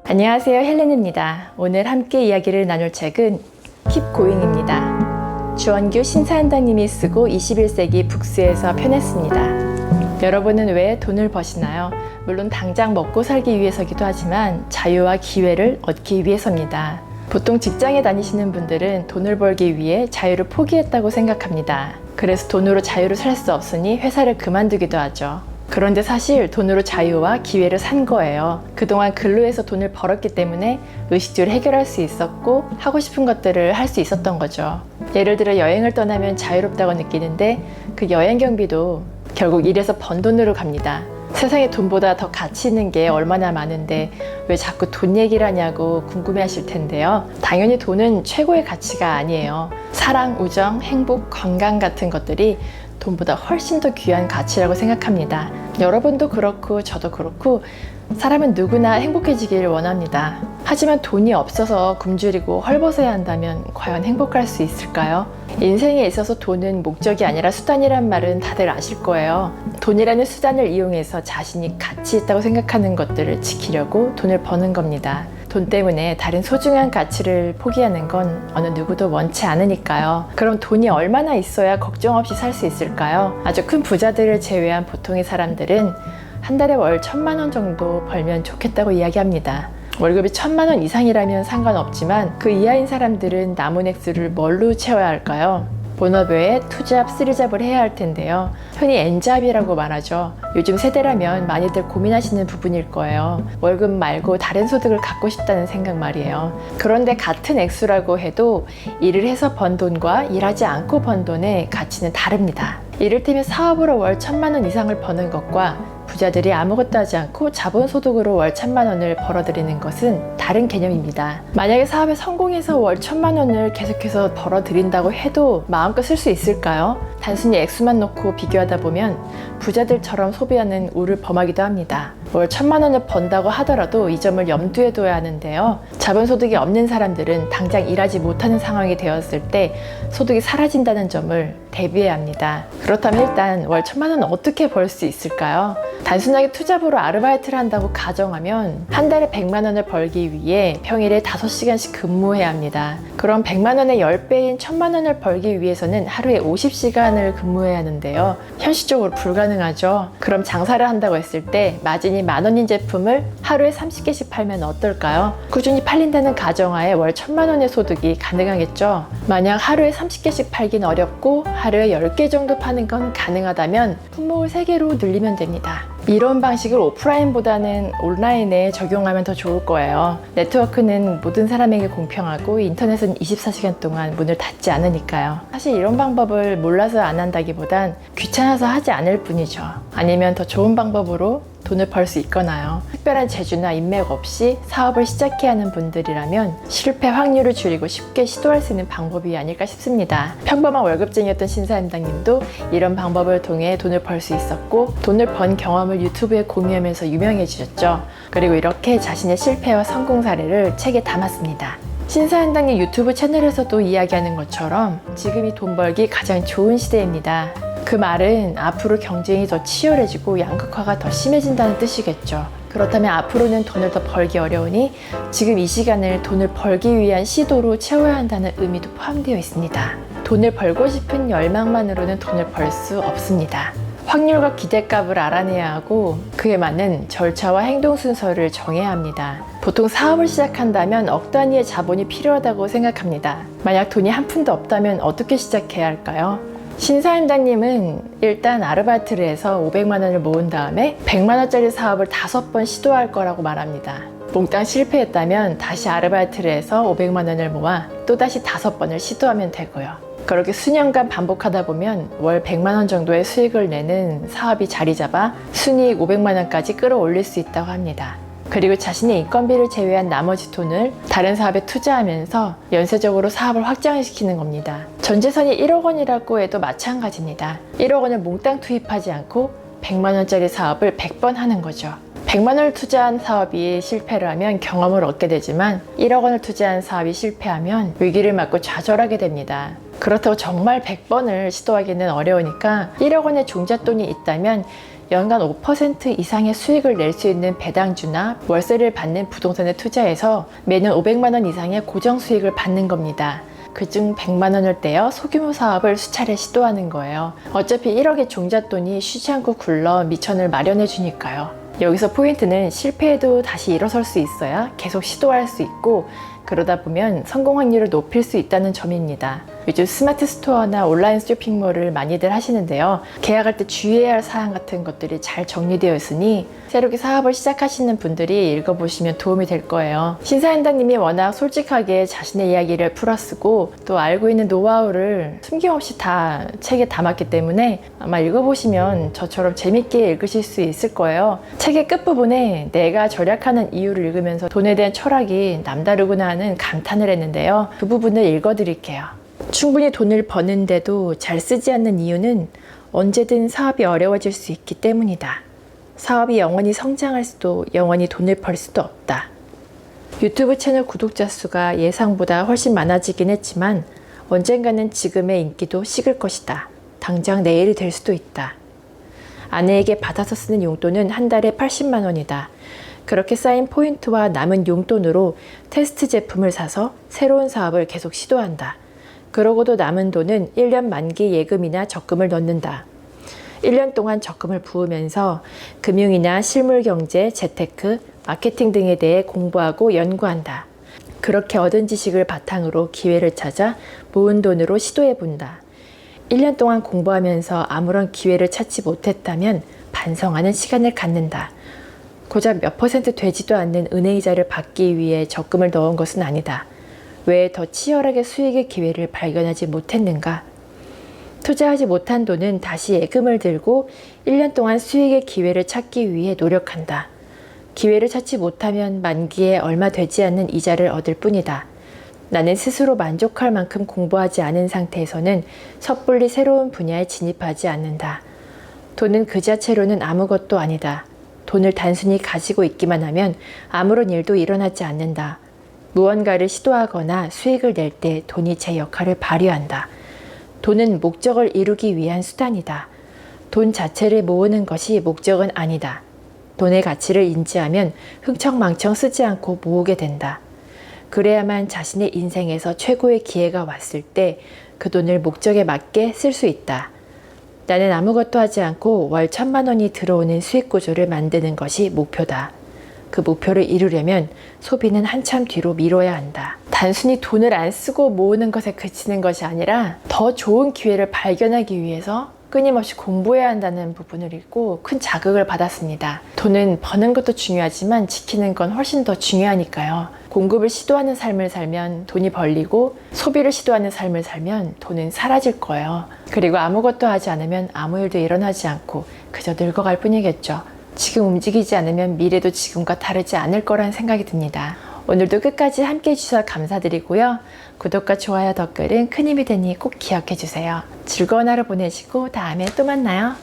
안녕하세요, 헬렌입니다. 오늘 함께 이야기를 나눌 책은 Keep Going입니다. 주원규 신사임당님이 쓰고 21세기 북스에서 펴냈습니다. 여러분은 왜 돈을 버시나요? 물론 당장 먹고 살기 위해서기도 하지만 자유와 기회를 얻기 위해서입니다. 보통 직장에 다니시는 분들은 돈을 벌기 위해 자유를 포기했다고 생각합니다. 그래서 돈으로 자유를 살 수 없으니 회사를 그만두기도 하죠. 그런데 사실 돈으로 자유와 기회를 산 거예요. 그동안 근로해서 돈을 벌었기 때문에 의식주를 해결할 수 있었고 하고 싶은 것들을 할 수 있었던 거죠. 예를 들어 여행을 떠나면 자유롭다고 느끼는데 그 여행 경비도 결국 일해서 번 돈으로 갑니다. 세상에 돈보다 더 가치 있는 게 얼마나 많은데 왜 자꾸 돈 얘기를 하냐고 궁금해 하실 텐데요. 당연히 돈은 최고의 가치가 아니에요. 사랑, 우정, 행복, 건강 같은 것들이 돈보다 훨씬 더 귀한 가치라고 생각합니다. 여러분도 그렇고 저도 그렇고 사람은 누구나 행복해지기를 원합니다. 하지만 돈이 없어서 굶주리고 헐벗어야 한다면 과연 행복할 수 있을까요? 인생에 있어서 돈은 목적이 아니라 수단이란 말은 다들 아실 거예요. 돈이라는 수단을 이용해서 자신이 가치 있다고 생각하는 것들을 지키려고 돈을 버는 겁니다. 돈 때문에 다른 소중한 가치를 포기하는 건 어느 누구도 원치 않으니까요. 그럼 돈이 얼마나 있어야 걱정 없이 살 수 있을까요? 아주 큰 부자들을 제외한 보통의 사람들은 한 달에 월 1,000만 원 정도 벌면 좋겠다고 이야기합니다. 월급이 1,000만 원 이상이라면 상관없지만 그 이하인 사람들은 남은 액수를 뭘로 채워야 할까요? 본업 외에 투잡, 쓰리잡을 해야 할 텐데요. 흔히 N잡이라고 말하죠. 요즘 세대라면 많이들 고민하시는 부분일 거예요. 월급 말고 다른 소득을 갖고 싶다는 생각 말이에요. 그런데 같은 액수라고 해도 일을 해서 번 돈과 일하지 않고 번 돈의 가치는 다릅니다. 이를테면 사업으로 월 1,000만 원 이상을 버는 것과 부자들이 아무것도 하지 않고 자본소득으로 월 1,000만 원을 벌어들이는 것은 다른 개념입니다. 만약에 사업에 성공해서 월 1,000만 원을 계속해서 벌어들인다고 해도 마음껏 쓸 수 있을까요? 단순히 액수만 놓고 비교하다 보면 부자들처럼 소비하는 우를 범하기도 합니다. 월 1,000만 원을 번다고 하더라도 이 점을 염두에 둬야 하는데요. 자본소득이 없는 사람들은 당장 일하지 못하는 상황이 되었을 때 소득이 사라진다는 점을 대비해야 합니다. 그렇다면 일단 월 1,000만 원은 어떻게 벌 수 있을까요? 단순하게 투잡으로 아르바이트를 한다고 가정하면 한 달에 100만 원을 벌기 위해 평일에 5시간씩 근무해야 합니다. 그럼 100만 원의 10배인 1,000만 원을 벌기 위해서는 하루에 50시간을 근무해야 하는데요. 현실적으로 불가능하죠. 그럼 장사를 한다고 했을 때 마진이 10,000원인 제품을 하루에 30개씩 팔면 어떨까요? 꾸준히 팔린다는 가정하에 월 1,000만 원의 소득이 가능하겠죠. 만약 하루에 30개씩 팔긴 어렵고 하루에 10개 정도 파는 건 가능하다면 품목을 3개로 늘리면 됩니다. 이런 방식을 오프라인보다는 온라인에 적용하면 더 좋을 거예요. 네트워크는 모든 사람에게 공평하고 인터넷은 24시간 동안 문을 닫지 않으니까요. 사실 이런 방법을 몰라서 안 한다기보단 귀찮아서 하지 않을 뿐이죠. 아니면 더 좋은 방법으로 돈을 벌 수 있거나요. 특별한 재주나 인맥 없이 사업을 시작해야 하는 분들이라면 실패 확률을 줄이고 쉽게 시도할 수 있는 방법이 아닐까 싶습니다. 평범한 월급쟁이였던 신사임당님도 이런 방법을 통해 돈을 벌 수 있었고 돈을 번 경험을 유튜브에 공유하면서 유명해지셨죠. 그리고 이렇게 자신의 실패와 성공 사례를 책에 담았습니다. 신사임당님 유튜브 채널에서도 이야기하는 것처럼 지금이 돈 벌기 가장 좋은 시대입니다. 그 말은 앞으로 경쟁이 더 치열해지고 양극화가 더 심해진다는 뜻이겠죠. 그렇다면 앞으로는 돈을 더 벌기 어려우니 지금 이 시간을 돈을 벌기 위한 시도로 채워야 한다는 의미도 포함되어 있습니다. 돈을 벌고 싶은 열망만으로는 돈을 벌 수 없습니다. 확률과 기대값을 알아내야 하고 그에 맞는 절차와 행동 순서를 정해야 합니다. 보통 사업을 시작한다면 억 단위의 자본이 필요하다고 생각합니다. 만약 돈이 한 푼도 없다면 어떻게 시작해야 할까요? 신사임당님은 일단 아르바이트를 해서 500만 원을 모은 다음에 100만 원짜리 사업을 5번 시도할 거라고 말합니다. 몽땅 실패했다면 다시 아르바이트를 해서 500만 원을 모아 또다시 5번을 시도하면 되고요. 그렇게 수년간 반복하다 보면 월 100만 원 정도의 수익을 내는 사업이 자리 잡아 순이익 500만 원까지 끌어올릴 수 있다고 합니다. 그리고 자신의 인건비를 제외한 나머지 돈을 다른 사업에 투자하면서 연쇄적으로 사업을 확장시키는 겁니다. 전재산이 1억 원이라고 해도 마찬가지입니다. 1억 원을 몽땅 투입하지 않고 100만 원짜리 사업을 100번 하는 거죠. 100만 원을 투자한 사업이 실패를 하면 경험을 얻게 되지만 1억 원을 투자한 사업이 실패하면 위기를 맞고 좌절하게 됩니다. 그렇다고 정말 100번을 시도하기는 어려우니까 1억 원의 종잣돈이 있다면 연간 5% 이상의 수익을 낼 수 있는 배당주나 월세를 받는 부동산에 투자해서 매년 500만 원 이상의 고정 수익을 받는 겁니다. 그중 100만 원을 떼어 소규모 사업을 수차례 시도하는 거예요. 어차피 1억의 종잣돈이 쉬지 않고 굴러 미천을 마련해 주니까요. 여기서 포인트는 실패해도 다시 일어설 수 있어야 계속 시도할 수 있고, 그러다 보면 성공 확률을 높일 수 있다는 점입니다. 요즘 스마트 스토어나 온라인 쇼핑몰을 많이들 하시는데요. 계약할 때 주의해야 할 사항 같은 것들이 잘 정리되어 있으니 새롭게 사업을 시작하시는 분들이 읽어보시면 도움이 될 거예요. 신사임당님이 워낙 솔직하게 자신의 이야기를 풀어쓰고 또 알고 있는 노하우를 숨김없이 다 책에 담았기 때문에 아마 읽어보시면 저처럼 재밌게 읽으실 수 있을 거예요. 책의 끝부분에 내가 절약하는 이유를 읽으면서 돈에 대한 철학이 남다르구나 하는 감탄을 했는데요. 그 부분을 읽어드릴게요. 충분히 돈을 버는데도 잘 쓰지 않는 이유는 언제든 사업이 어려워질 수 있기 때문이다. 사업이 영원히 성장할 수도 영원히 돈을 벌 수도 없다. 유튜브 채널 구독자 수가 예상보다 훨씬 많아지긴 했지만 언젠가는 지금의 인기도 식을 것이다. 당장 내일이 될 수도 있다. 아내에게 받아서 쓰는 용돈은 한 달에 80만 원이다. 그렇게 쌓인 포인트와 남은 용돈으로 테스트 제품을 사서 새로운 사업을 계속 시도한다. 그러고도 남은 돈은 1년 만기 예금이나 적금을 넣는다. 1년 동안 적금을 부으면서 금융이나 실물경제, 재테크, 마케팅 등에 대해 공부하고 연구한다. 그렇게 얻은 지식을 바탕으로 기회를 찾아 모은 돈으로 시도해본다. 1년 동안 공부하면서 아무런 기회를 찾지 못했다면 반성하는 시간을 갖는다. 고작 몇 % 되지도 않는 은행이자를 받기 위해 적금을 넣은 것은 아니다. 왜 더 치열하게 수익의 기회를 발견하지 못했는가? 투자하지 못한 돈은 다시 예금을 들고 1년 동안 수익의 기회를 찾기 위해 노력한다. 기회를 찾지 못하면 만기에 얼마 되지 않는 이자를 얻을 뿐이다. 나는 스스로 만족할 만큼 공부하지 않은 상태에서는 섣불리 새로운 분야에 진입하지 않는다. 돈은 그 자체로는 아무것도 아니다. 돈을 단순히 가지고 있기만 하면 아무런 일도 일어나지 않는다. 무언가를 시도하거나 수익을 낼 때 돈이 제 역할을 발휘한다. 돈은 목적을 이루기 위한 수단이다. 돈 자체를 모으는 것이 목적은 아니다. 돈의 가치를 인지하면 흥청망청 쓰지 않고 모으게 된다. 그래야만 자신의 인생에서 최고의 기회가 왔을 때 그 돈을 목적에 맞게 쓸 수 있다. 나는 아무것도 하지 않고 월 1,000만 원이 들어오는 수익 구조를 만드는 것이 목표다. 그 목표를 이루려면 소비는 한참 뒤로 미뤄야 한다. 단순히 돈을 안 쓰고 모으는 것에 그치는 것이 아니라 더 좋은 기회를 발견하기 위해서 끊임없이 공부해야 한다는 부분을 읽고 큰 자극을 받았습니다. 돈은 버는 것도 중요하지만 지키는 건 훨씬 더 중요하니까요. 공급을 시도하는 삶을 살면 돈이 벌리고 소비를 시도하는 삶을 살면 돈은 사라질 거예요. 그리고 아무것도 하지 않으면 아무 일도 일어나지 않고 그저 늙어갈 뿐이겠죠. 지금 움직이지 않으면 미래도 지금과 다르지 않을 거란 생각이 듭니다. 오늘도 끝까지 함께 해주셔서 감사드리고요. 구독과 좋아요, 댓글은 큰 힘이 되니 꼭 기억해 주세요. 즐거운 하루 보내시고 다음에 또 만나요.